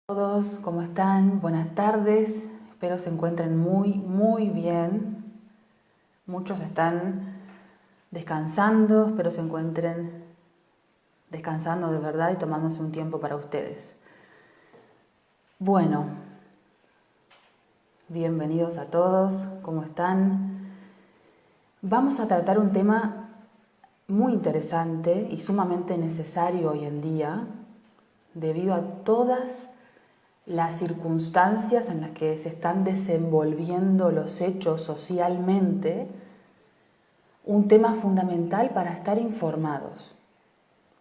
Todos, ¿cómo están? Buenas tardes, espero se encuentren muy bien. Muchos están descansando, espero se encuentren descansando de verdad y tomándose un tiempo para ustedes. Bueno, bienvenidos a todos, ¿cómo están? Vamos a tratar un tema muy interesante y sumamente necesario hoy en día, debido a todas las circunstancias en las que se están desenvolviendo los hechos socialmente, un tema fundamental para estar informados,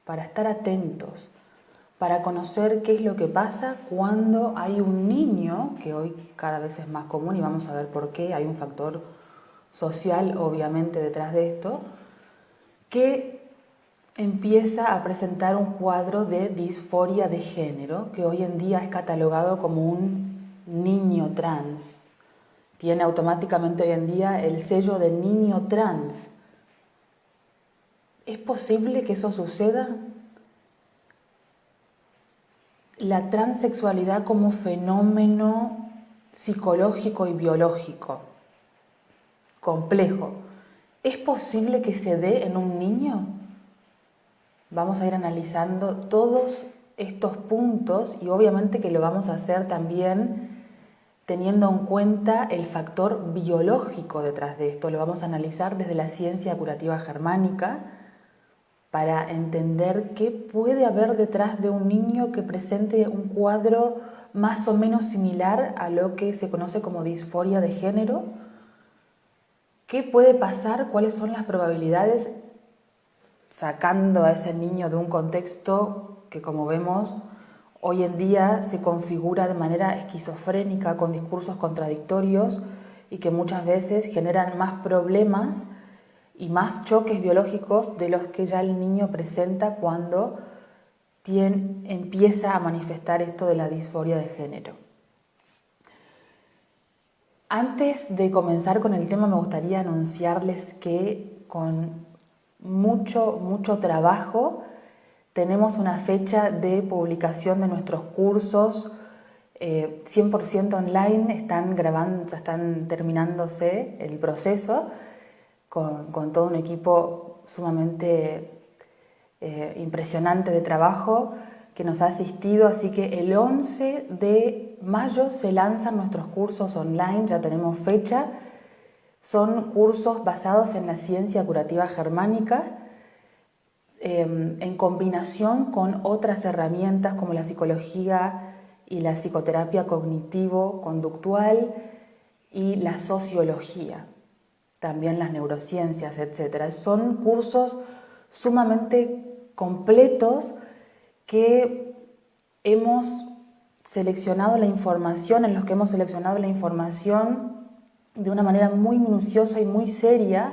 para estar atentos, para conocer qué es lo que pasa cuando hay un niño, que hoy cada vez es más común y vamos a ver por qué, hay un factor social obviamente detrás de esto, que empieza a presentar un cuadro de disforia de género, que hoy en día es catalogado como un niño trans. Tiene automáticamente hoy en día el sello de niño trans. ¿Es posible que eso suceda? La transexualidad como fenómeno psicológico y biológico complejo, ¿es posible que se dé en un niño? Vamos a ir analizando todos estos puntos y obviamente que lo vamos a hacer también teniendo en cuenta el factor biológico detrás de esto. Lo vamos a analizar desde la ciencia curativa germánica para entender qué puede haber detrás de un niño que presente un cuadro más o menos similar a lo que se conoce como disforia de género. ¿Qué puede pasar? ¿Cuáles son las probabilidades? Sacando a ese niño de un contexto que, como vemos, hoy en día se configura de manera esquizofrénica, con discursos contradictorios y que muchas veces generan más problemas y más choques biológicos de los que ya el niño presenta cuando empieza a manifestar esto de la disforia de género. Antes de comenzar con el tema, me gustaría anunciarles que con mucho trabajo tenemos una fecha de publicación de nuestros cursos 100% online. Están grabando, ya están terminándose el proceso con todo un equipo sumamente impresionante de trabajo que nos ha asistido, así que el 11 de mayo se lanzan nuestros cursos online, ya tenemos fecha. Son cursos basados en la ciencia curativa germánica, en combinación con otras herramientas como la psicología y la psicoterapia cognitivo-conductual y la sociología, también las neurociencias, etc. Son cursos sumamente completos que hemos seleccionado la información, en los que hemos seleccionado la información de una manera muy minuciosa y muy seria,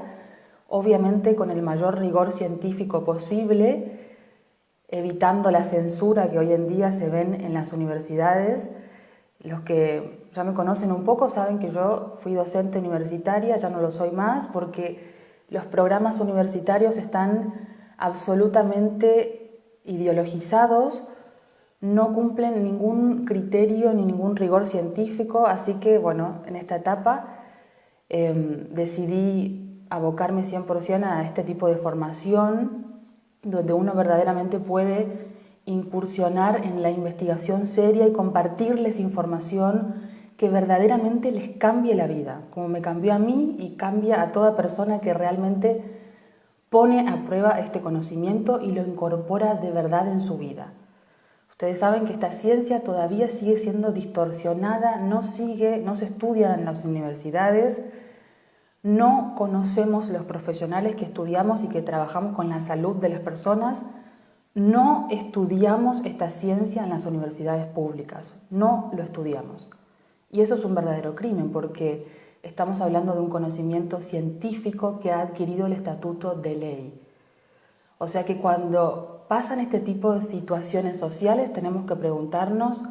obviamente con el mayor rigor científico posible, evitando la censura que hoy en día se ven en las universidades. Los que ya me conocen un poco saben que yo fui docente universitaria, ya no lo soy más, porque los programas universitarios están absolutamente ideologizados, no cumplen ningún criterio ni ningún rigor científico, así que bueno, en esta etapa decidí abocarme 100% a este tipo de formación donde uno verdaderamente puede incursionar en la investigación seria y compartirles información que verdaderamente les cambie la vida, como me cambió a mí y cambia a toda persona que realmente pone a prueba este conocimiento y lo incorpora de verdad en su vida. Ustedes saben que esta ciencia todavía sigue siendo distorsionada, no se estudia en las universidades, no conocemos los profesionales que estudiamos y que trabajamos con la salud de las personas, no estudiamos esta ciencia en las universidades públicas, no lo estudiamos. Y eso es un verdadero crimen porque estamos hablando de un conocimiento científico que ha adquirido el estatuto de ley. O sea que cuando pasan este tipo de situaciones sociales tenemos que preguntarnos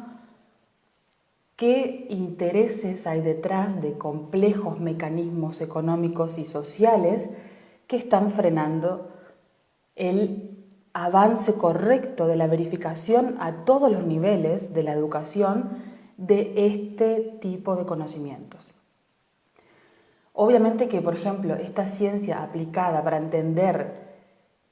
qué intereses hay detrás de complejos mecanismos económicos y sociales que están frenando el avance correcto de la verificación a todos los niveles de la educación de este tipo de conocimientos. Obviamente que, por ejemplo, esta ciencia aplicada para entender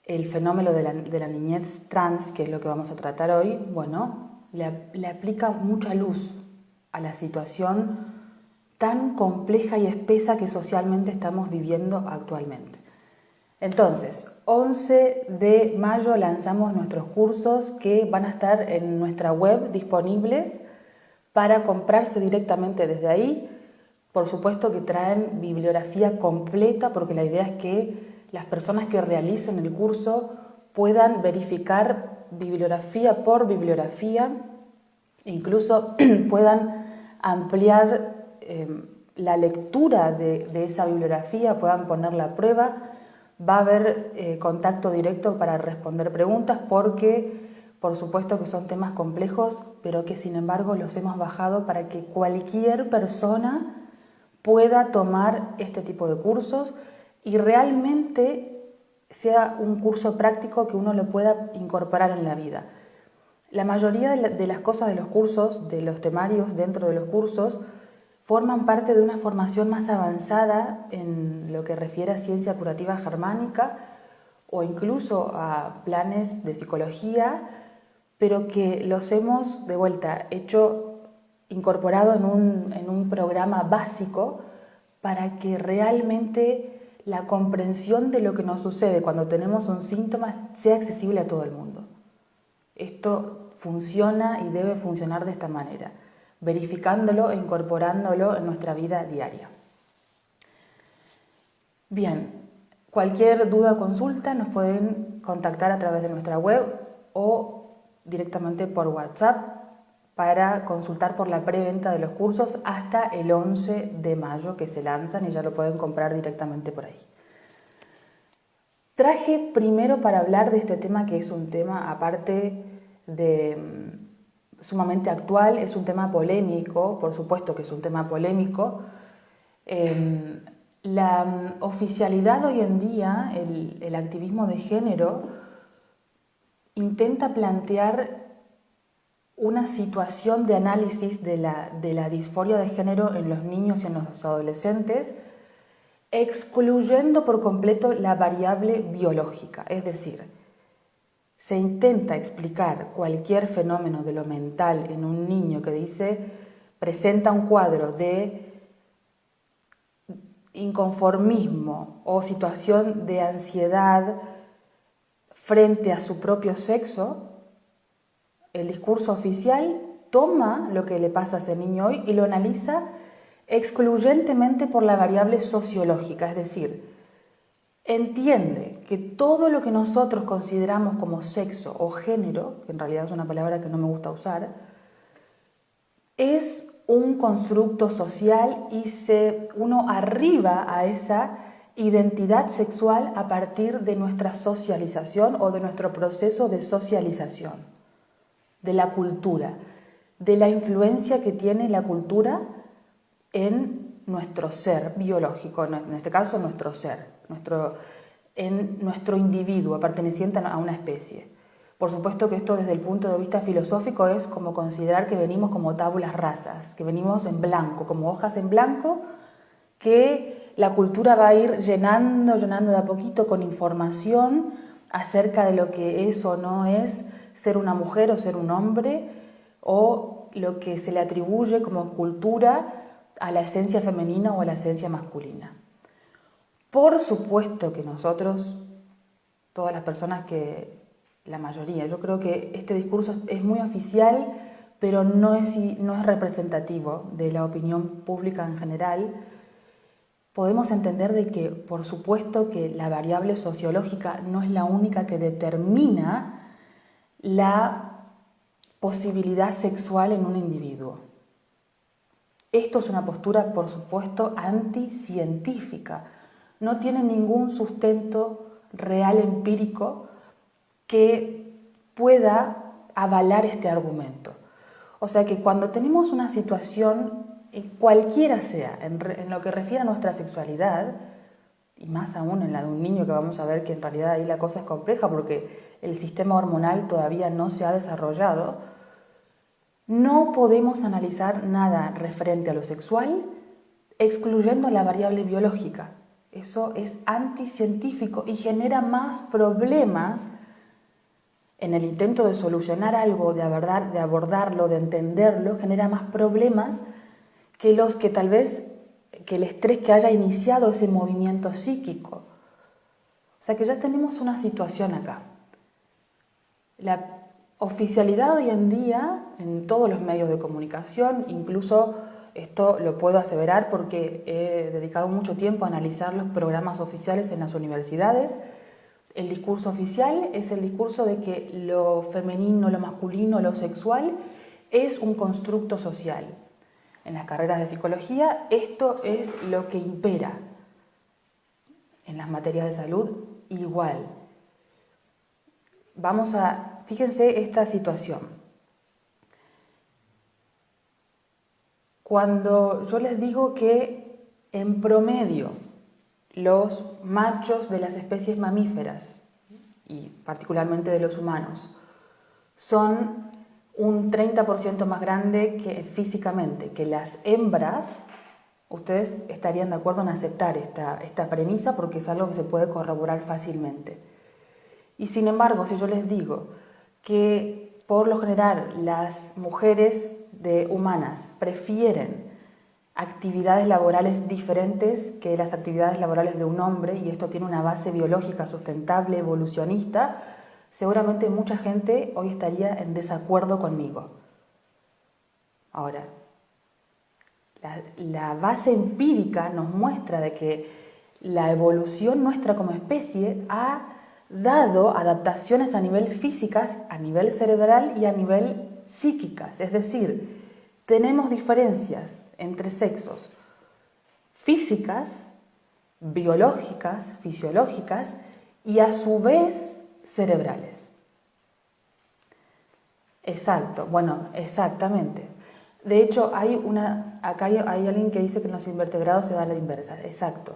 el fenómeno de la niñez trans, que es lo que vamos a tratar hoy, bueno, le aplica mucha luz a la situación tan compleja y espesa que socialmente estamos viviendo actualmente. Entonces, 11 de mayo lanzamos nuestros cursos que van a estar en nuestra web disponibles para comprarse directamente desde ahí. Por supuesto que traen bibliografía completa porque la idea es que las personas que realicen el curso puedan verificar bibliografía por bibliografía e incluso puedan ampliar la lectura de esa bibliografía, puedan ponerla a prueba. Va a haber contacto directo para responder preguntas porque, por supuesto que son temas complejos, pero que sin embargo los hemos bajado para que cualquier persona pueda tomar este tipo de cursos y realmente sea un curso práctico que uno lo pueda incorporar en la vida. La mayoría de las cosas de los cursos, de los temarios dentro de los cursos, forman parte de una formación más avanzada en lo que refiere a ciencia curativa germánica o incluso a planes de psicología, pero que los hemos de vuelta incorporado en un programa básico para que realmente la comprensión de lo que nos sucede cuando tenemos un síntoma sea accesible a todo el mundo. Esto funciona y debe funcionar de esta manera, verificándolo e incorporándolo en nuestra vida diaria. Bien, cualquier duda o consulta nos pueden contactar a través de nuestra web o directamente por WhatsApp para consultar por la preventa de los cursos hasta el 11 de mayo que se lanzan y ya lo pueden comprar directamente por ahí. Traje primero para hablar de este tema que es un tema aparte de sumamente actual, es un tema polémico, por supuesto que es un tema polémico. La oficialidad hoy en día, el activismo de género, intenta plantear una situación de análisis de la disforia de género en los niños y en los adolescentes, excluyendo por completo la variable biológica, es decir, se intenta explicar cualquier fenómeno de lo mental en un niño que presenta un cuadro de inconformismo o situación de ansiedad frente a su propio sexo. El discurso oficial toma lo que le pasa a ese niño hoy y lo analiza excluyentemente por la variable sociológica, es decir, entiende que todo lo que nosotros consideramos como sexo o género, que en realidad es una palabra que no me gusta usar, es un constructo social y uno arriba a esa identidad sexual a partir de nuestra socialización o de nuestro proceso de socialización, de la cultura, de la influencia que tiene la cultura en nuestro ser biológico, en este caso nuestro ser, en nuestro individuo perteneciente a una especie. Por supuesto que esto desde el punto de vista filosófico es como considerar que venimos como tábulas rasas, que venimos en blanco, como hojas en blanco, que la cultura va a ir llenando de a poquito con información acerca de lo que es o no es ser una mujer o ser un hombre, o lo que se le atribuye como cultura a la esencia femenina o a la esencia masculina. Por supuesto que nosotros, todas las personas la mayoría, yo creo que este discurso es muy oficial, pero no es representativo de la opinión pública en general. Podemos entender de que, por supuesto, que la variable sociológica no es la única que determina la posibilidad sexual en un individuo. Esto es una postura, por supuesto, anticientífica. No tiene ningún sustento real empírico que pueda avalar este argumento. O sea que cuando tenemos una situación, cualquiera sea, en lo que refiere a nuestra sexualidad, y más aún en la de un niño, que vamos a ver que en realidad ahí la cosa es compleja porque el sistema hormonal todavía no se ha desarrollado, no podemos analizar nada referente a lo sexual excluyendo la variable biológica. Eso es anticientífico y genera más problemas en el intento de solucionar algo, de abordarlo, de entenderlo, genera más problemas que los que tal vez, que el estrés que haya iniciado ese movimiento psíquico. O sea que ya tenemos una situación acá. La oficialidad hoy en día, en todos los medios de comunicación, incluso esto lo puedo aseverar porque he dedicado mucho tiempo a analizar los programas oficiales en las universidades. El discurso oficial es el discurso de que lo femenino, lo masculino, lo sexual es un constructo social. En las carreras de psicología esto es lo que impera. En las materias de salud igual. Fíjense esta situación. Cuando yo les digo que en promedio los machos de las especies mamíferas, y particularmente de los humanos, son un 30% más grande físicamente que las hembras, ustedes estarían de acuerdo en aceptar esta premisa porque es algo que se puede corroborar fácilmente. Y sin embargo, si yo les digo que por lo general las mujeres humanas prefieren actividades laborales diferentes que las actividades laborales de un hombre, y esto tiene una base biológica sustentable, evolucionista, seguramente mucha gente hoy estaría en desacuerdo conmigo. Ahora, la base empírica nos muestra de que la evolución nuestra como especie ha dado adaptaciones a nivel físicas, a nivel cerebral y a nivel psíquicas. Es decir, tenemos diferencias entre sexos físicas, biológicas, fisiológicas y a su vez cerebrales. Exacto, bueno, exactamente. De hecho, acá hay alguien que dice que en los invertebrados se da la inversa. Exacto.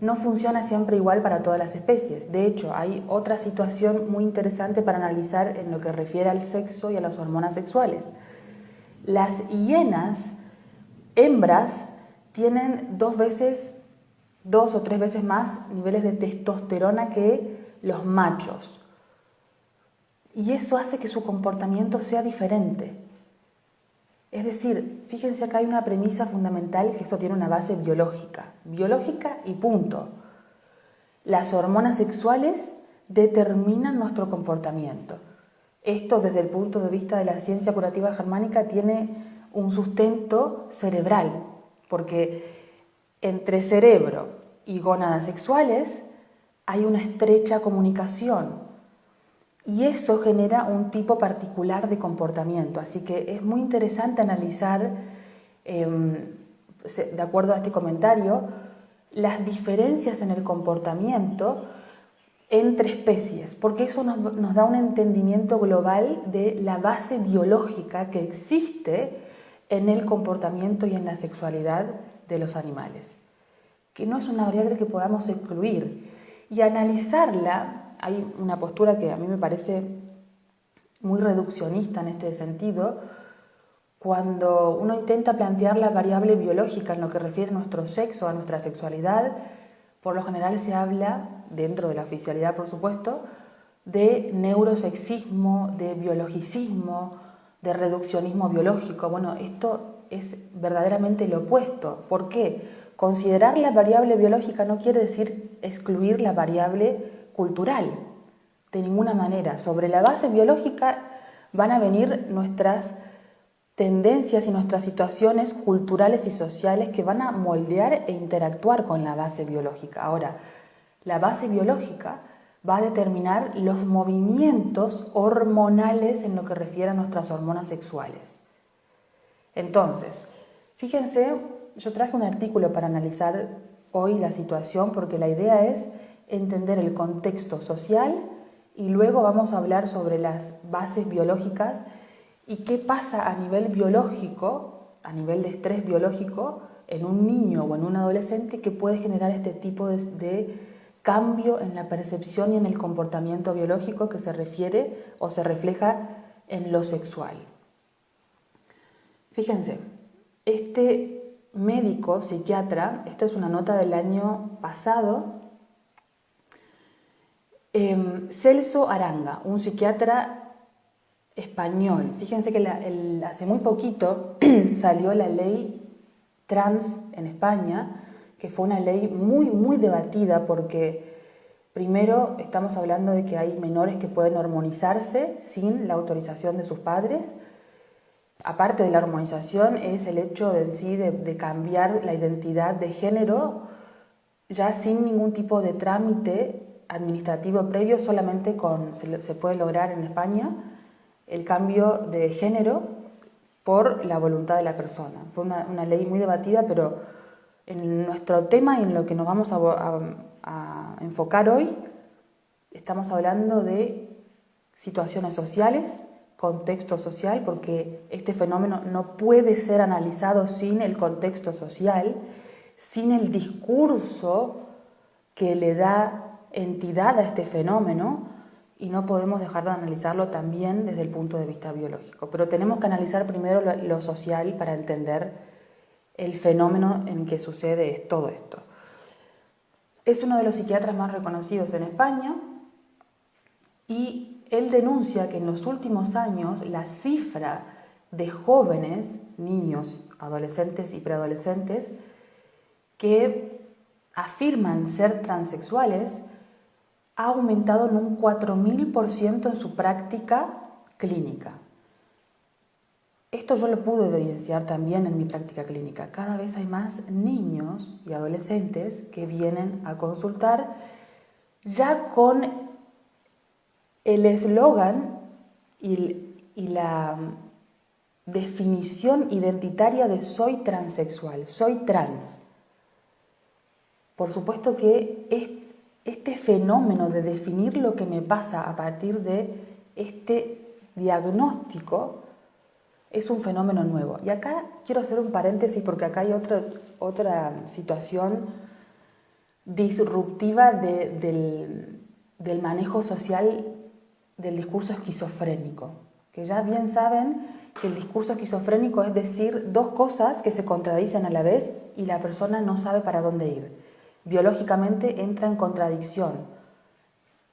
No funciona siempre igual para todas las especies. De hecho, hay otra situación muy interesante para analizar en lo que refiere al sexo y a las hormonas sexuales. Las hienas hembras tienen 2 o 3 veces más niveles de testosterona que los machos. Y eso hace que su comportamiento sea diferente. Es decir, fíjense acá hay una premisa fundamental que esto tiene una base biológica y punto. Las hormonas sexuales determinan nuestro comportamiento. Esto desde el punto de vista de la ciencia curativa germánica tiene un sustento cerebral, porque entre cerebro y gónadas sexuales hay una estrecha comunicación. Y eso genera un tipo particular de comportamiento. Así que es muy interesante analizar, de acuerdo a este comentario, las diferencias en el comportamiento entre especies, porque eso nos da un entendimiento global de la base biológica que existe en el comportamiento y en la sexualidad de los animales, que no es una variable que podamos excluir. Y analizarla, hay una postura que a mí me parece muy reduccionista en este sentido, cuando uno intenta plantear la variable biológica en lo que refiere a nuestro sexo, a nuestra sexualidad, por lo general se habla, dentro de la oficialidad por supuesto, de neurosexismo, de biologicismo, de reduccionismo biológico. Bueno, esto es verdaderamente lo opuesto. ¿Por qué? Considerar la variable biológica no quiere decir excluir la variable cultural, de ninguna manera. Sobre la base biológica van a venir nuestras tendencias y nuestras situaciones culturales y sociales que van a moldear e interactuar con la base biológica. Ahora, la base biológica va a determinar los movimientos hormonales en lo que refiere a nuestras hormonas sexuales. Entonces, fíjense, yo traje un artículo para analizar hoy la situación porque la idea es entender el contexto social y luego vamos a hablar sobre las bases biológicas y qué pasa a nivel biológico, a nivel de estrés biológico en un niño o en un adolescente que puede generar este tipo de cambio en la percepción y en el comportamiento biológico que se refiere o se refleja en lo sexual. Fíjense, este médico psiquiatra, esta es una nota del año pasado, Celso Aranga, un psiquiatra español. Fíjense que hace muy poquito salió la ley trans en España, que fue una ley muy, muy debatida porque primero estamos hablando de que hay menores que pueden hormonizarse sin la autorización de sus padres. Aparte de la hormonización es el hecho en sí de cambiar la identidad de género ya sin ningún tipo de trámite administrativo previo, solamente se puede lograr en España el cambio de género por la voluntad de la persona. Fue una ley muy debatida, pero en nuestro tema y en lo que nos vamos a enfocar hoy, estamos hablando de situaciones sociales, contexto social, porque este fenómeno no puede ser analizado sin el contexto social, sin el discurso que le da entidad a este fenómeno, y no podemos dejar de analizarlo también desde el punto de vista biológico. Pero tenemos que analizar primero lo social para entender el fenómeno en que sucede todo esto. Es uno de los psiquiatras más reconocidos en España y él denuncia que en los últimos años la cifra de jóvenes, niños, adolescentes y preadolescentes que afirman ser transexuales ha aumentado en un 4000% en su práctica clínica. Esto yo lo pude evidenciar también en mi práctica clínica. Cada vez hay más niños y adolescentes que vienen a consultar ya con el eslogan y la definición identitaria de soy transexual, soy trans. Por supuesto que este fenómeno de definir lo que me pasa a partir de este diagnóstico es un fenómeno nuevo. Y acá quiero hacer un paréntesis porque acá hay otra situación disruptiva del manejo social del discurso esquizofrénico. Que ya bien saben que el discurso esquizofrénico es decir dos cosas que se contradicen a la vez y la persona no sabe para dónde ir. Biológicamente entra en contradicción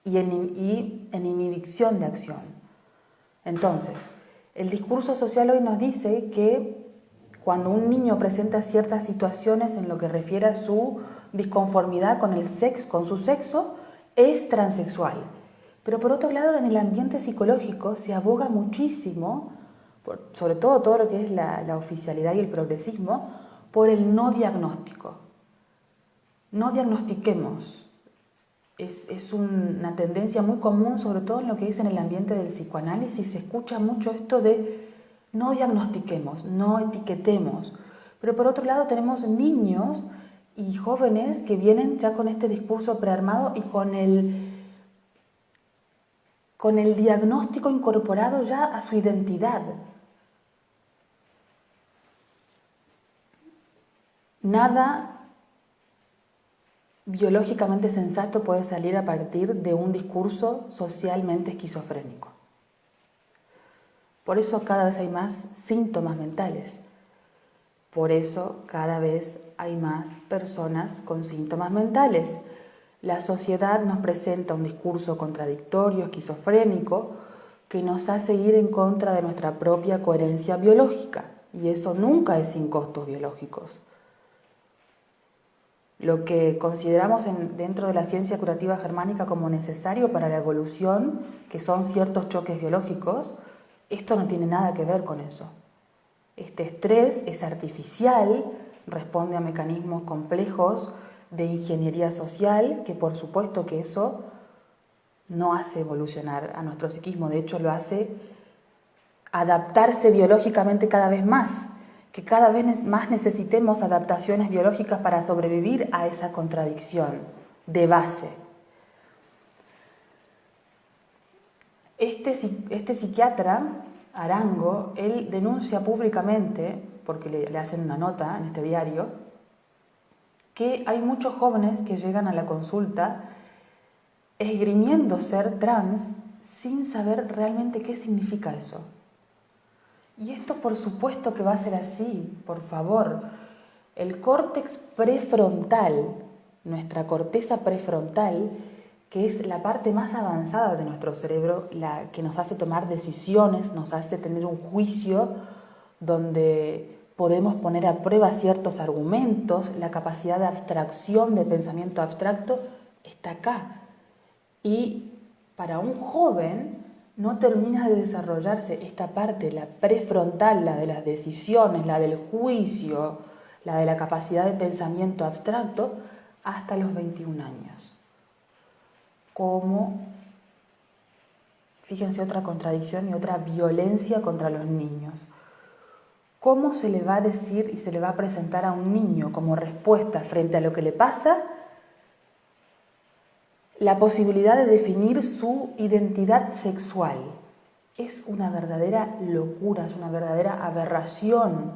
y en inhibición de acción. Entonces, el discurso social hoy nos dice que cuando un niño presenta ciertas situaciones en lo que refiere a su disconformidad con su sexo, es transexual. Pero por otro lado, en el ambiente psicológico se aboga muchísimo, sobre todo lo que es la oficialidad y el progresismo, por el no diagnóstico. No diagnostiquemos. Es una tendencia muy común, sobre todo en lo que es en el ambiente del psicoanálisis. Se escucha mucho esto de no diagnostiquemos, no etiquetemos. Pero por otro lado tenemos niños y jóvenes que vienen ya con este discurso prearmado y con el diagnóstico incorporado ya a su identidad. Nada biológicamente sensato puede salir a partir de un discurso socialmente esquizofrénico. Por eso cada vez hay más síntomas mentales. Por eso cada vez hay más personas con síntomas mentales. La sociedad nos presenta un discurso contradictorio, esquizofrénico, que nos hace ir en contra de nuestra propia coherencia biológica. Y eso nunca es sin costos biológicos. Lo que consideramos dentro de la ciencia curativa germánica como necesario para la evolución, que son ciertos choques biológicos, esto no tiene nada que ver con eso. Este estrés es artificial, responde a mecanismos complejos de ingeniería social, que por supuesto que eso no hace evolucionar a nuestro psiquismo, de hecho lo hace adaptarse biológicamente cada vez más, que cada vez más necesitemos adaptaciones biológicas para sobrevivir a esa contradicción de base. Este psiquiatra, Arango, él denuncia públicamente, porque le hacen una nota en este diario, que hay muchos jóvenes que llegan a la consulta esgrimiendo ser trans sin saber realmente qué significa eso. Y esto por supuesto que va a ser así, por favor. El córtex prefrontal, nuestra corteza prefrontal, que es la parte más avanzada de nuestro cerebro, la que nos hace tomar decisiones, nos hace tener un juicio donde podemos poner a prueba ciertos argumentos, la capacidad de abstracción, de pensamiento abstracto, está acá. Y para un joven no termina de desarrollarse esta parte, la prefrontal, la de las decisiones, la del juicio, la de la capacidad de pensamiento abstracto, hasta los 21 años. Como, fíjense, otra contradicción y otra violencia contra los niños. ¿Cómo se le va a decir y se le va a presentar a un niño como respuesta frente a lo que le pasa la posibilidad de definir su identidad sexual? Es una verdadera locura, es una verdadera aberración.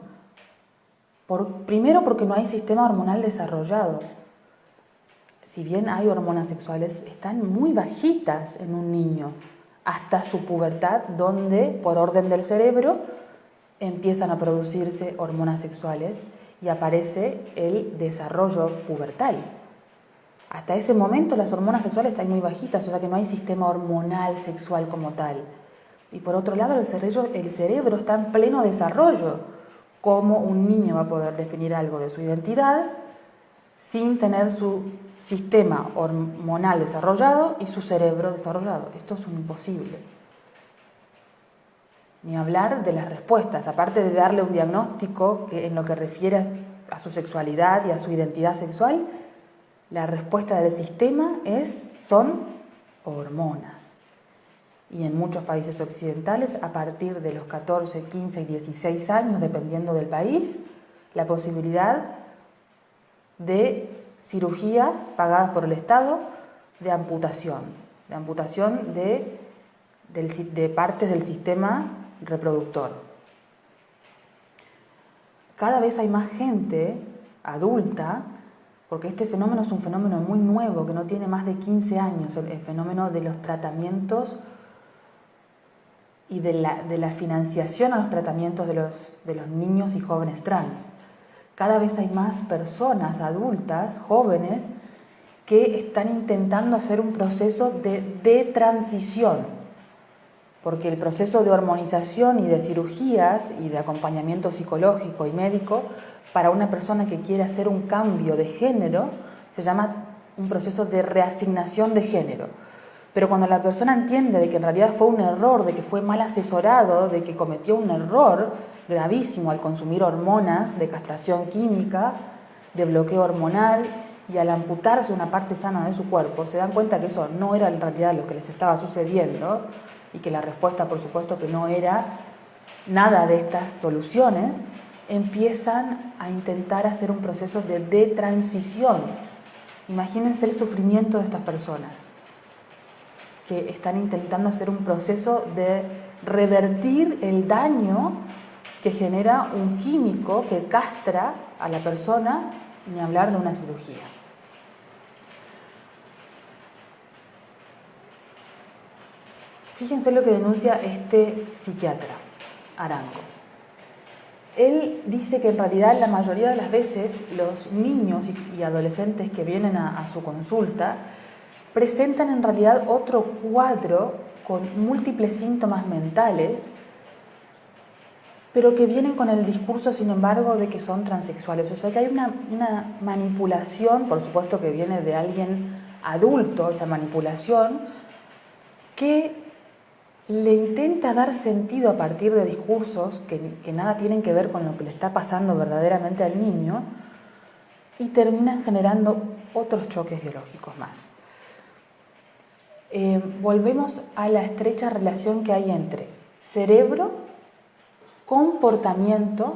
Primero porque no hay sistema hormonal desarrollado. Si bien hay hormonas sexuales, están muy bajitas en un niño, hasta su pubertad, donde por orden del cerebro empiezan a producirse hormonas sexuales y aparece el desarrollo pubertal. Hasta ese momento las hormonas sexuales están muy bajitas, o sea que no hay sistema hormonal sexual como tal. Y por otro lado el cerebro está en pleno desarrollo. ¿Cómo un niño va a poder definir algo de su identidad sin tener su sistema hormonal desarrollado y su cerebro desarrollado? Esto es un imposible. Ni hablar de las respuestas, aparte de darle un diagnóstico que en lo que refiere a su sexualidad y a su identidad sexual, la respuesta del sistema son hormonas. Y en muchos países occidentales, a partir de los 14, 15 y 16 años, dependiendo del país, la posibilidad de cirugías pagadas por el Estado de amputación de partes del sistema reproductor. Cada vez hay más gente adulta, porque este fenómeno es un fenómeno muy nuevo, que no tiene más de 15 años, el fenómeno de los tratamientos y de la financiación a los tratamientos de los niños y jóvenes trans. Cada vez hay más personas adultas, jóvenes, que están intentando hacer un proceso de transición, porque el proceso de hormonización y de cirugías y de acompañamiento psicológico y médico para una persona que quiere hacer un cambio de género se llama un proceso de reasignación de género. Pero cuando la persona entiende de que en realidad fue un error, de que fue mal asesorado, de que cometió un error gravísimo al consumir hormonas de castración química, de bloqueo hormonal y al amputarse una parte sana de su cuerpo, se dan cuenta que eso no era en realidad lo que les estaba sucediendo y que la respuesta, por supuesto, que no era nada de estas soluciones, empiezan a intentar hacer un proceso de transición. Imagínense el sufrimiento de estas personas que están intentando hacer un proceso de revertir el daño que genera un químico que castra a la persona, ni hablar de una cirugía. Fíjense lo que denuncia este psiquiatra, Arango. Él dice que en realidad la mayoría de las veces los niños y adolescentes que vienen a su consulta presentan en realidad otro cuadro con múltiples síntomas mentales, pero que vienen con el discurso, sin embargo, de que son transexuales. O sea que hay una manipulación, por supuesto que viene de alguien adulto, esa manipulación, que le intenta dar sentido a partir de discursos que nada tienen que ver con lo que le está pasando verdaderamente al niño y terminan generando otros choques biológicos más. Volvemos a la estrecha relación que hay entre cerebro, comportamiento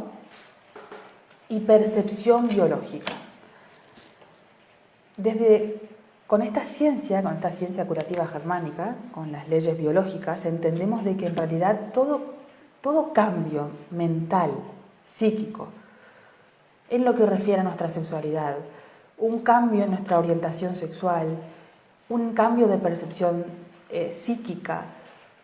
y percepción biológica. Con esta ciencia curativa germánica, con las leyes biológicas, entendemos de que en realidad todo cambio mental, psíquico, en lo que refiere a nuestra sexualidad, un cambio en nuestra orientación sexual, un cambio de percepción psíquica,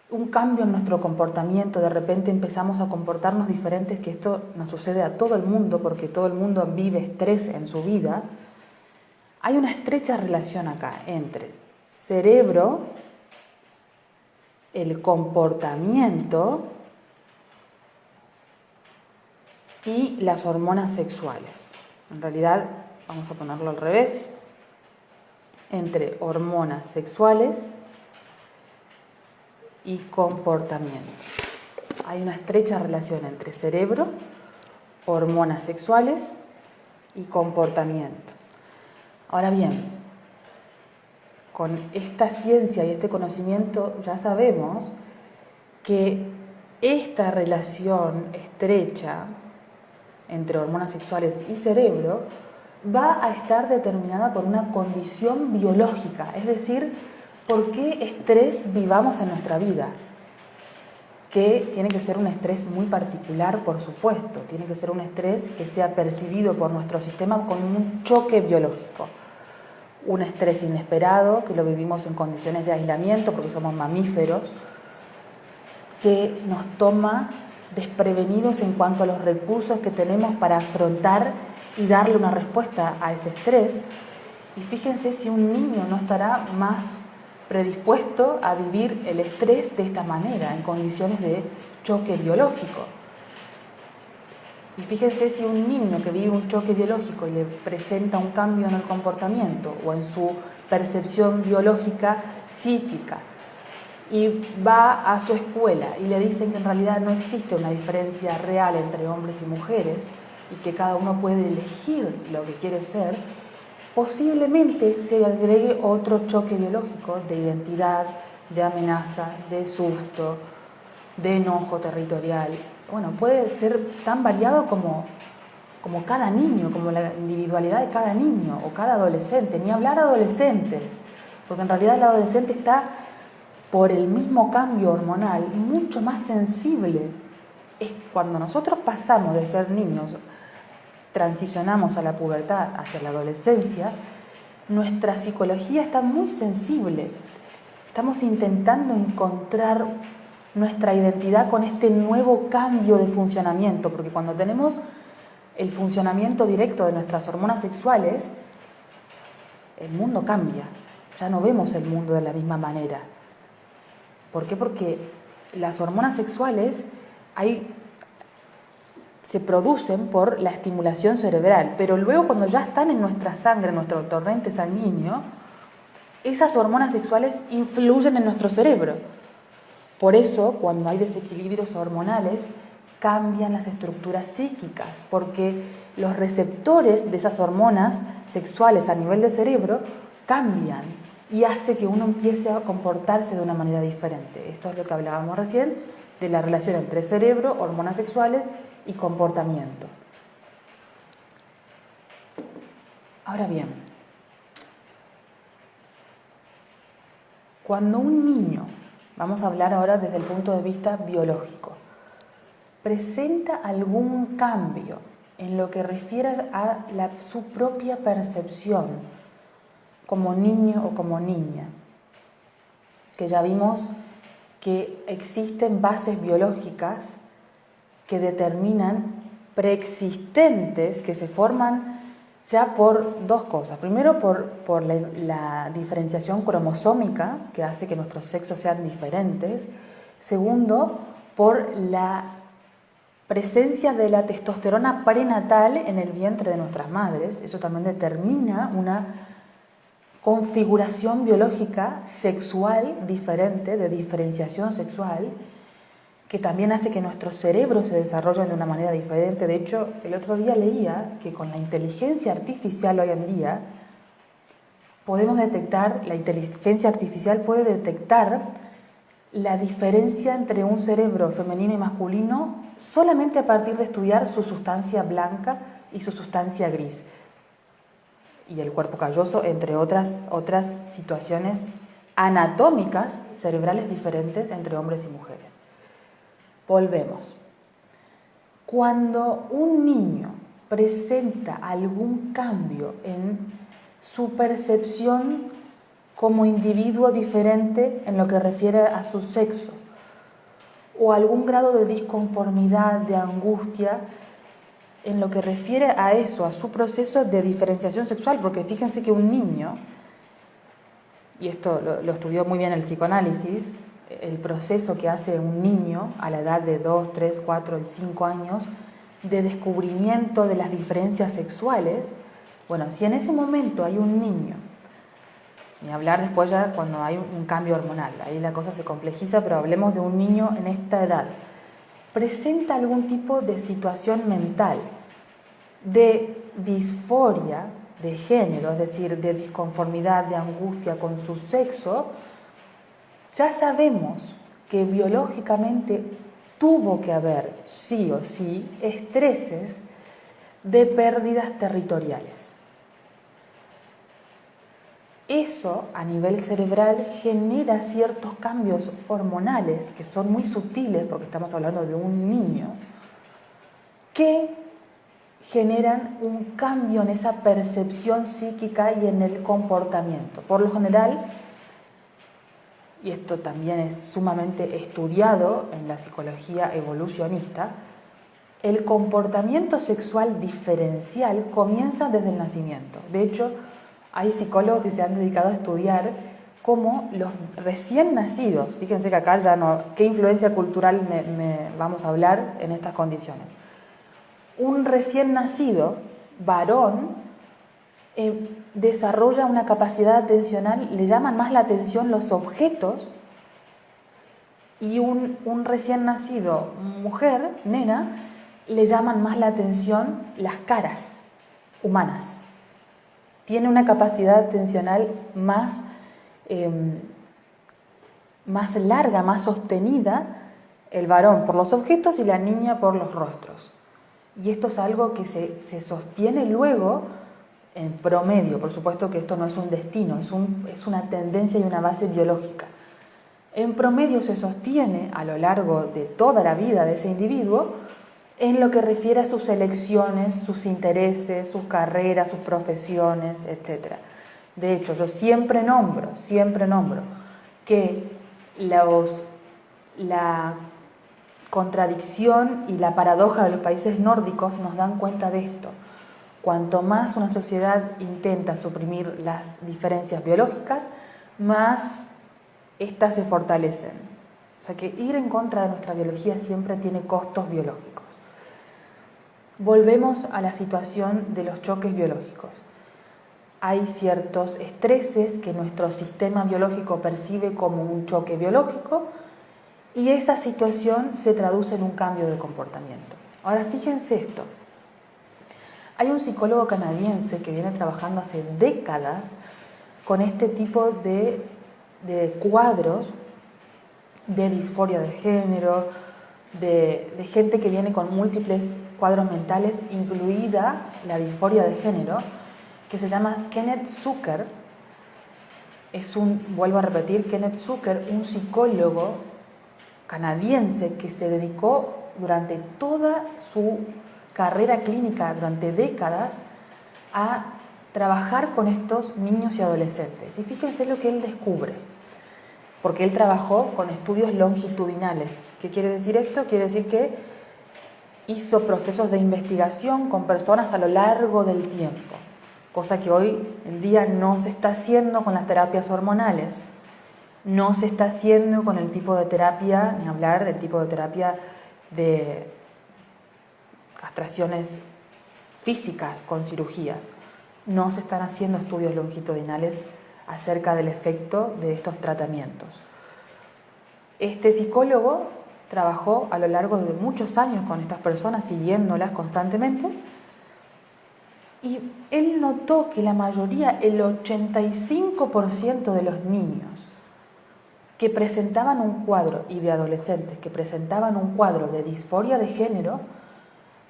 un cambio en nuestro comportamiento, de repente empezamos a comportarnos diferentes, que esto nos sucede a todo el mundo porque todo el mundo vive estrés en su vida. Hay una estrecha relación acá entre cerebro, el comportamiento y las hormonas sexuales. En realidad, vamos a ponerlo al revés, entre hormonas sexuales y comportamiento. Hay una estrecha relación entre cerebro, hormonas sexuales y comportamiento. Ahora bien, con esta ciencia y este conocimiento ya sabemos que esta relación estrecha entre hormonas sexuales y cerebro va a estar determinada por una condición biológica, es decir, por qué estrés vivamos en nuestra vida, que tiene que ser un estrés muy particular, por supuesto, tiene que ser un estrés que sea percibido por nuestro sistema como un choque biológico, un estrés inesperado, que lo vivimos en condiciones de aislamiento porque somos mamíferos, que nos toma desprevenidos en cuanto a los recursos que tenemos para afrontar y darle una respuesta a ese estrés. Y fíjense si un niño no estará más predispuesto a vivir el estrés de esta manera, en condiciones de choque biológico. Y fíjense si un niño que vive un choque biológico y le presenta un cambio en el comportamiento o en su percepción biológica psíquica, y va a su escuela y le dicen que en realidad no existe una diferencia real entre hombres y mujeres y que cada uno puede elegir lo que quiere ser, posiblemente se agregue otro choque biológico de identidad, de amenaza, de susto, de enojo territorial. Bueno, puede ser tan variado como cada niño, como la individualidad de cada niño o cada adolescente, ni hablar adolescentes, porque en realidad el adolescente está, por el mismo cambio hormonal, mucho más sensible. Cuando nosotros pasamos de ser niños, transicionamos a la pubertad, hacia la adolescencia, nuestra psicología está muy sensible. Estamos intentando encontrar nuestra identidad con este nuevo cambio de funcionamiento, porque cuando tenemos el funcionamiento directo de nuestras hormonas sexuales, el mundo cambia. Ya no vemos el mundo de la misma manera. ¿Por qué? Porque las hormonas sexuales se producen por la estimulación cerebral, pero luego cuando ya están en nuestra sangre, en nuestro torrente sanguíneo, esas hormonas sexuales influyen en nuestro cerebro. Por eso, cuando hay desequilibrios hormonales, cambian las estructuras psíquicas, porque los receptores de esas hormonas sexuales a nivel de cerebro cambian y hace que uno empiece a comportarse de una manera diferente. Esto es lo que hablábamos recién, de la relación entre cerebro, hormonas sexuales y comportamiento. Ahora bien, cuando un niño, vamos a hablar ahora desde el punto de vista biológico, presenta algún cambio en lo que refiere a su propia percepción como niño o como niña, que ya vimos que existen bases biológicas que determinan preexistentes, que se forman ya por dos cosas. Primero, por la diferenciación cromosómica, que hace que nuestros sexos sean diferentes. Segundo, por la presencia de la testosterona prenatal en el vientre de nuestras madres. Eso también determina una configuración biológica sexual diferente, de diferenciación sexual, que también hace que nuestros cerebros se desarrollen de una manera diferente. De hecho, el otro día leía que con la inteligencia artificial hoy en día podemos detectar, la inteligencia artificial puede detectar la diferencia entre un cerebro femenino y masculino solamente a partir de estudiar su sustancia blanca y su sustancia gris y el cuerpo calloso, entre otras situaciones anatómicas cerebrales diferentes entre hombres y mujeres. Volvemos. Cuando un niño presenta algún cambio en su percepción como individuo diferente en lo que refiere a su sexo, o algún grado de disconformidad, de angustia, en lo que refiere a eso, a su proceso de diferenciación sexual, porque fíjense que un niño, y esto lo estudió muy bien el psicoanálisis, el proceso que hace un niño a la edad de 2, 3, 4 y 5 años de descubrimiento de las diferencias sexuales, bueno, si en ese momento hay un niño, ni hablar después ya cuando hay un cambio hormonal, ahí la cosa se complejiza, pero hablemos de un niño en esta edad, presenta algún tipo de situación mental, de disforia de género, es decir, de disconformidad, de angustia con su sexo, ya sabemos que biológicamente tuvo que haber, sí o sí, estreses de pérdidas territoriales. Eso a nivel cerebral genera ciertos cambios hormonales que son muy sutiles, porque estamos hablando de un niño, que generan un cambio en esa percepción psíquica y en el comportamiento. Por lo general, y esto también es sumamente estudiado en la psicología evolucionista, el comportamiento sexual diferencial comienza desde el nacimiento. De hecho, hay psicólogos que se han dedicado a estudiar cómo los recién nacidos, fíjense que acá ya no, qué influencia cultural vamos a hablar en estas condiciones. Un recién nacido varón desarrolla una capacidad atencional, le llaman más la atención los objetos, y un recién nacido mujer, nena, le llaman más la atención las caras humanas. Tiene una capacidad atencional más larga, más sostenida el varón por los objetos y la niña por los rostros. Y esto es algo que se sostiene luego en promedio. Por supuesto que esto no es un destino, es una tendencia y una base biológica. En promedio se sostiene a lo largo de toda la vida de ese individuo en lo que refiere a sus elecciones, sus intereses, sus carreras, sus profesiones, etc. De hecho, yo siempre nombro que la contradicción y la paradoja de los países nórdicos nos dan cuenta de esto. Cuanto más una sociedad intenta suprimir las diferencias biológicas, más éstas se fortalecen. O sea que ir en contra de nuestra biología siempre tiene costos biológicos. Volvemos a la situación de los choques biológicos. Hay ciertos estreses que nuestro sistema biológico percibe como un choque biológico y esa situación se traduce en un cambio de comportamiento. Ahora fíjense esto. Hay un psicólogo canadiense que viene trabajando hace décadas con este tipo de cuadros de disforia de género, de gente que viene con múltiples cuadros mentales, incluida la disforia de género, que se llama Kenneth Zucker. Vuelvo a repetir, Kenneth Zucker, un psicólogo canadiense que se dedicó durante toda su carrera clínica, durante décadas, a trabajar con estos niños y adolescentes. Y fíjense lo que él descubre, porque él trabajó con estudios longitudinales. ¿Qué quiere decir esto? Quiere decir que hizo procesos de investigación con personas a lo largo del tiempo, cosa que hoy en día no se está haciendo con las terapias hormonales, no se está haciendo con el tipo de terapia, ni hablar del tipo de terapia de castraciones físicas con cirugías. No se están haciendo estudios longitudinales acerca del efecto de estos tratamientos. Este psicólogo trabajó a lo largo de muchos años con estas personas, siguiéndolas constantemente, y él notó que la mayoría, el 85% de los niños que presentaban un cuadro, y de adolescentes que presentaban un cuadro de disforia de género,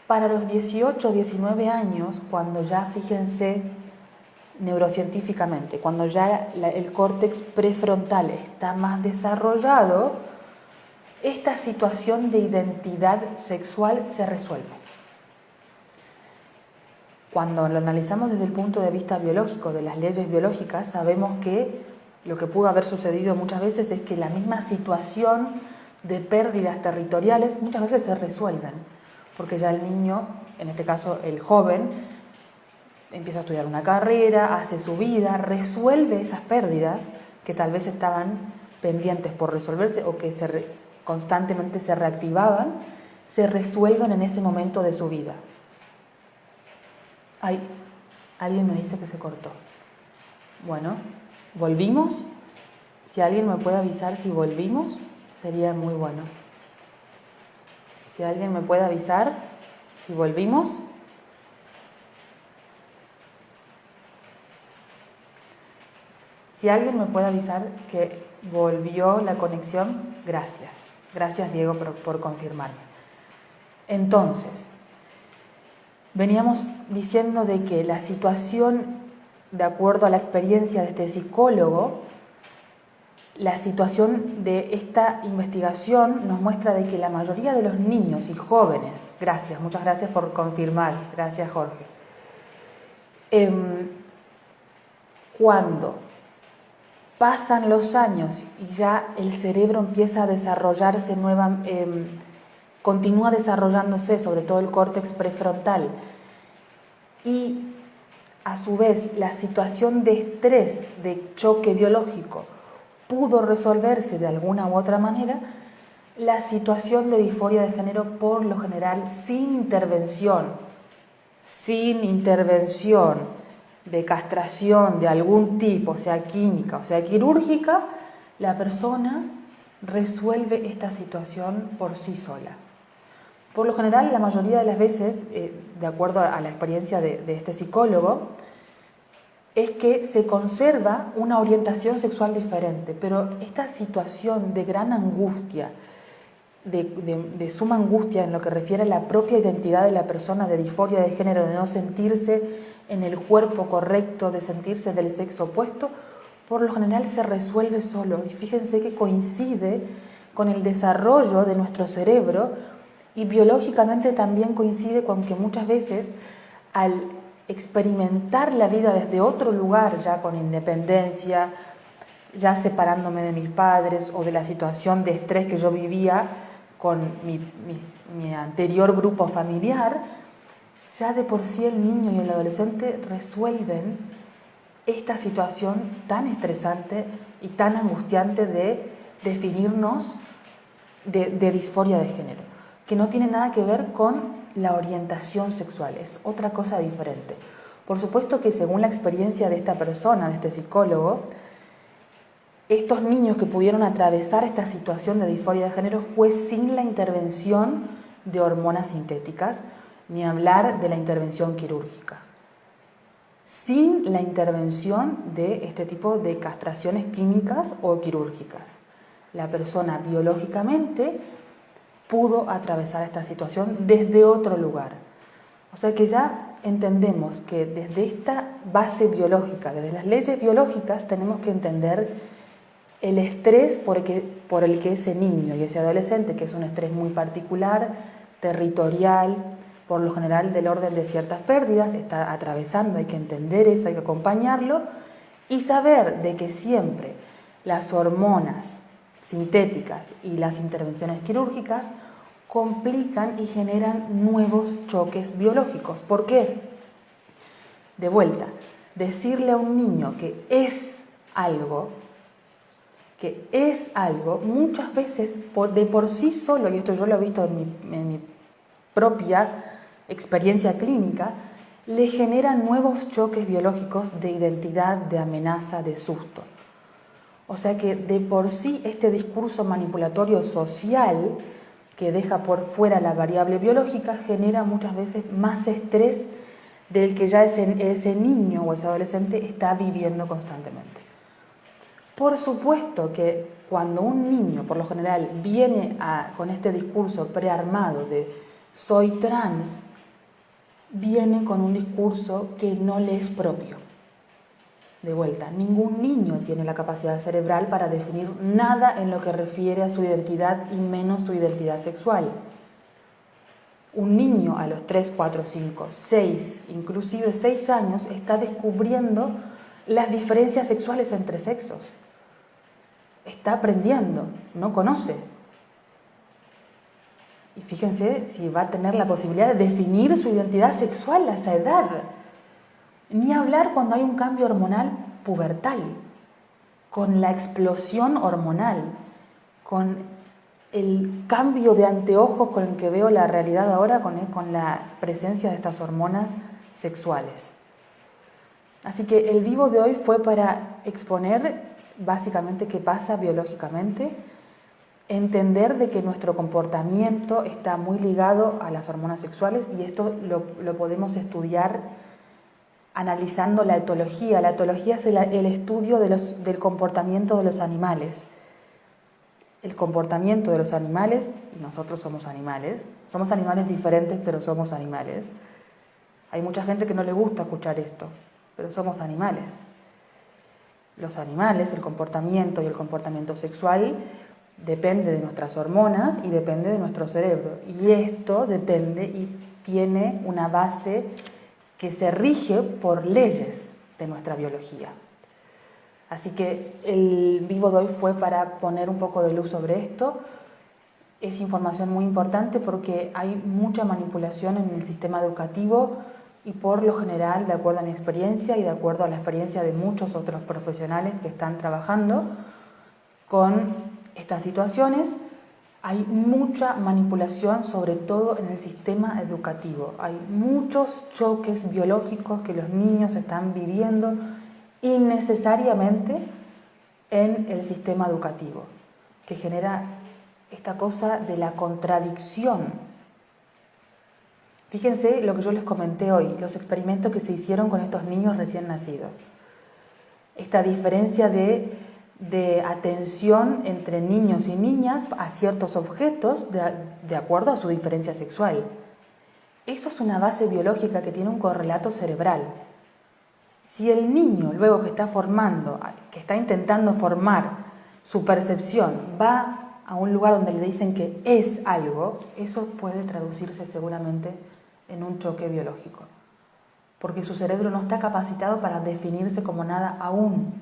para los 18 o 19 años, cuando ya, fíjense, neurocientíficamente, cuando ya el córtex prefrontal está más desarrollado, esta situación de identidad sexual se resuelve. Cuando lo analizamos desde el punto de vista biológico, de las leyes biológicas, sabemos que lo que pudo haber sucedido muchas veces es que la misma situación de pérdidas territoriales muchas veces se resuelven, porque ya el niño, en este caso el joven, empieza a estudiar una carrera, hace su vida, resuelve esas pérdidas que tal vez estaban pendientes por resolverse o que constantemente se reactivaban, se resuelven en ese momento de su vida. Ay, alguien me dice que se cortó. Bueno, ¿volvimos? Si alguien me puede avisar si volvimos, sería muy bueno. Si alguien me puede avisar si volvimos. Si alguien me puede avisar que volvió la conexión, gracias. Gracias, Diego, por confirmarme. Entonces, veníamos diciendo de que la situación, de acuerdo a la experiencia de este psicólogo, la situación de esta investigación nos muestra de que la mayoría de los niños y jóvenes, gracias, muchas gracias por confirmar, gracias Jorge, cuando pasan los años y ya el cerebro empieza a desarrollarse continúa desarrollándose, sobre todo el córtex prefrontal, y a su vez la situación de estrés, de choque biológico, pudo resolverse de alguna u otra manera, la situación de disforia de género, por lo general, sin intervención de castración de algún tipo, sea química o sea quirúrgica, la persona resuelve esta situación por sí sola. Por lo general, la mayoría de las veces, de acuerdo a la experiencia de este psicólogo, es que se conserva una orientación sexual diferente, pero esta situación de gran angustia, de suma angustia en lo que refiere a la propia identidad de la persona, de disforia de género, de no sentirse en el cuerpo correcto, de sentirse del sexo opuesto, por lo general se resuelve solo. Y fíjense que coincide con el desarrollo de nuestro cerebro y biológicamente también coincide con que muchas veces al experimentar la vida desde otro lugar, ya con independencia, ya separándome de mis padres o de la situación de estrés que yo vivía con mi anterior grupo familiar, ya de por sí el niño y el adolescente resuelven esta situación tan estresante y tan angustiante de definirnos de disforia de género, que no tiene nada que ver con la orientación sexual, es otra cosa diferente. Por supuesto que según la experiencia de esta persona, de este psicólogo, estos niños que pudieron atravesar esta situación de disforia de género fue sin la intervención de hormonas sintéticas, ni hablar de la intervención quirúrgica. Sin la intervención de este tipo de castraciones químicas o quirúrgicas. La persona biológicamente pudo atravesar esta situación desde otro lugar. O sea que ya entendemos que desde esta base biológica, desde las leyes biológicas, tenemos que entender el estrés por el que ese niño y ese adolescente, que es un estrés muy particular, territorial, por lo general del orden de ciertas pérdidas, está atravesando, hay que entender eso, hay que acompañarlo y saber de que siempre las hormonas sintéticas y las intervenciones quirúrgicas complican y generan nuevos choques biológicos. ¿Por qué? De vuelta, decirle a un niño que es algo, muchas veces de por sí solo, y esto yo lo he visto en mi propia experiencia clínica, le genera nuevos choques biológicos de identidad, de amenaza, de susto. O sea que de por sí este discurso manipulatorio social que deja por fuera la variable biológica genera muchas veces más estrés del que ya ese niño o ese adolescente está viviendo constantemente. Por supuesto que cuando un niño, por lo general, viene con este discurso prearmado de soy trans, viene con un discurso que no le es propio. De vuelta, ningún niño tiene la capacidad cerebral para definir nada en lo que refiere a su identidad y menos su identidad sexual. Un niño a los 3, 4, 5, 6, inclusive 6 años, está descubriendo las diferencias sexuales entre sexos. está aprendiendo, no conoce. Y fíjense si va a tener la posibilidad de definir su identidad sexual a esa edad. Ni hablar cuando hay un cambio hormonal pubertal, con la explosión hormonal, con el cambio de anteojos con el que veo la realidad ahora, con la presencia de estas hormonas sexuales. Así que el vivo de hoy fue para exponer básicamente qué pasa biológicamente, entender de que nuestro comportamiento está muy ligado a las hormonas sexuales, y esto lo podemos estudiar analizando la etología. La etología es el estudio del comportamiento de los animales. El comportamiento de los animales, y nosotros somos animales diferentes, pero somos animales. Hay mucha gente que no le gusta escuchar esto, pero somos animales. Los animales, el comportamiento y el comportamiento sexual depende de nuestras hormonas y depende de nuestro cerebro. Y esto depende y tiene una base que se rige por leyes de nuestra biología. Así que el vivo de hoy fue para poner un poco de luz sobre esto. Es información muy importante porque hay mucha manipulación en el sistema educativo, y por lo general, de acuerdo a mi experiencia y de acuerdo a la experiencia de muchos otros profesionales que están trabajando con estas situaciones, hay mucha manipulación, sobre todo en el sistema educativo. Hay muchos choques biológicos que los niños están viviendo innecesariamente en el sistema educativo, que genera esta cosa de la contradicción. Fíjense lo que yo les comenté hoy, los experimentos que se hicieron con estos niños recién nacidos. Esta diferencia de atención entre niños y niñas a ciertos objetos de acuerdo a su diferencia sexual. Eso es una base biológica que tiene un correlato cerebral. Si el niño, luego que está intentando formar su percepción, va a un lugar donde le dicen que es algo, eso puede traducirse seguramente en un choque biológico, porque su cerebro no está capacitado para definirse como nada aún.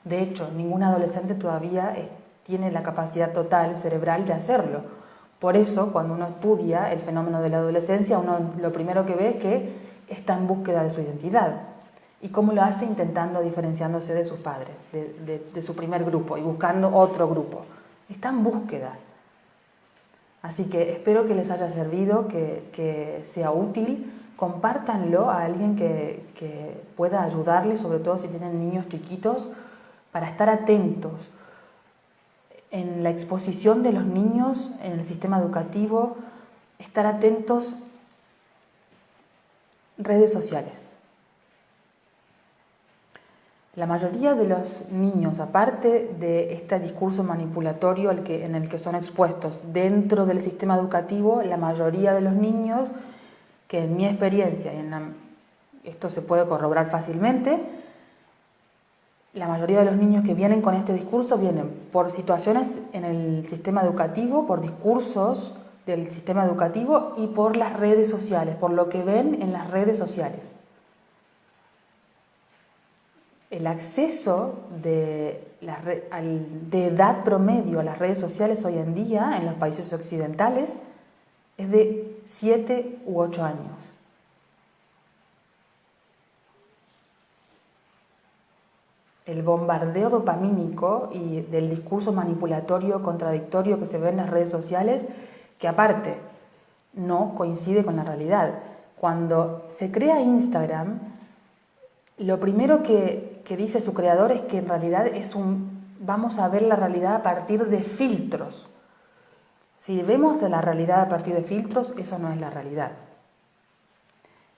De hecho, ningún adolescente todavía tiene la capacidad total cerebral de hacerlo. Por eso, cuando uno estudia el fenómeno de la adolescencia, uno lo primero que ve es que está en búsqueda de su identidad. ¿Y cómo lo hace? Intentando diferenciándose de sus padres, de su primer grupo, y buscando otro grupo. Está en búsqueda. Así que espero que les haya servido, que sea útil. Compártanlo a alguien que pueda ayudarles, sobre todo si tienen niños chiquitos, para estar atentos en la exposición de los niños en el sistema educativo, estar atentos. Redes sociales. La mayoría de los niños, aparte de este discurso manipulatorio en el que son expuestos dentro del sistema educativo, la mayoría de los niños, que en mi experiencia, esto se puede corroborar fácilmente, la mayoría de los niños que vienen con este discurso vienen por situaciones en el sistema educativo, por discursos del sistema educativo y por las redes sociales, por lo que ven en las redes sociales. El acceso de edad promedio a las redes sociales hoy en día en los países occidentales es de 7 u 8 años. El bombardeo dopamínico y del discurso manipulatorio, contradictorio que se ve en las redes sociales, que aparte no coincide con la realidad. Cuando se crea Instagram, lo primero que dice su creador es que en realidad vamos a ver la realidad a partir de filtros. Si vemos de la realidad a partir de filtros, eso no es la realidad.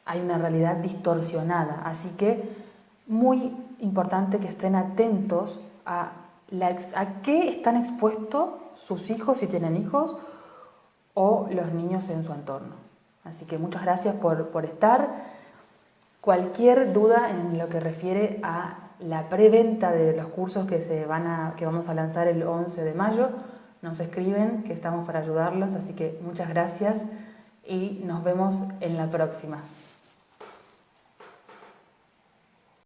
Hay una realidad distorsionada, así que muy importante que estén atentos a qué están expuestos sus hijos, si tienen hijos, o los niños en su entorno. Así que muchas gracias por estar. Cualquier duda en lo que refiere a la preventa de los cursos que vamos a lanzar el 11 de mayo, nos escriben, que estamos para ayudarlos. Así que muchas gracias y nos vemos en la próxima.